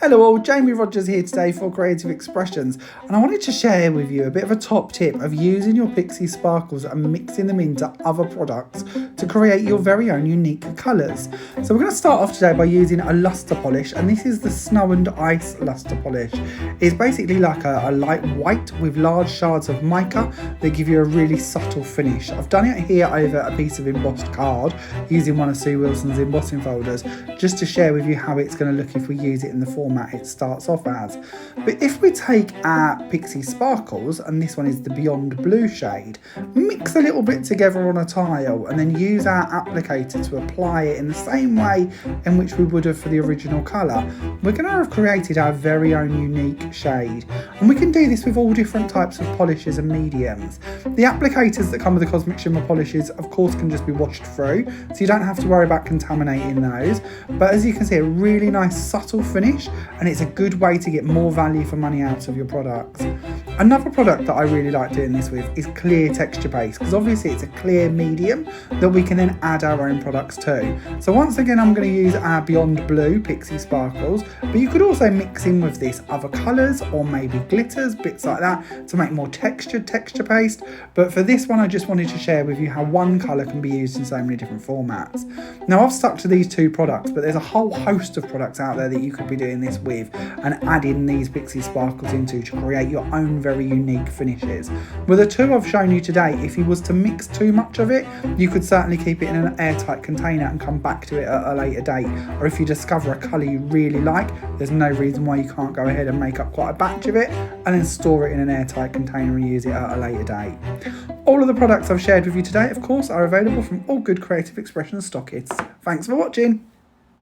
Hello all, Jamie Rodgers here today for Creative Expressions, and I wanted to share with you a bit of a top tip of using your Pixie Sparkles and mixing them into other products to create your very own unique colours. So we're going to start off today by using a lustre polish, and this is the Snow and Ice Lustre Polish. It's basically like a light white with large shards of mica that give you a really subtle finish. I've done it here over a piece of embossed card using one of Sue Wilson's embossing folders, just to share with you how it's going to look if we use it in the format it starts off as. But if we take our Pixie Sparkles, and this one is the Beyond Blue shade, mix a little bit together on a tile and then use our applicator to apply it in the same way in which we would have for the original colour, we're going to have created our very own unique shade. And we can do this with all different types of polishes and mediums. The applicators that come with the Cosmic Shimmer Polishes of course can just be washed through, so you don't have to worry about contaminating those. But as you can see, a really nice subtle finish, and it's a good way to get more value for money out of your products. Another product that I really like doing this with is clear texture paste, because obviously it's a clear medium that we can then add our own products to. So once again, I'm going to use our Beyond Blue Pixie Sparkles, but you could also mix in with this other colours or maybe glitters, bits like that, to make more textured texture paste. But for this one, I just wanted to share with you how one colour can be used in so many different formats. Now I've stuck to these two products, but there's a whole host of products out there that you could be doing this with and adding these Pixie Sparkles into to create your own very unique finishes. With the two I've shown you today, if you was to mix too much of it, you could certainly keep it in an airtight container and come back to it at a later date. Or if you discover a colour you really like, there's no reason why you can't go ahead and make up quite a batch of it and then store it in an airtight container and use it at a later date. All of the products I've shared with you today, of course, are available from all good Creative Expressions stockists. Thanks for watching.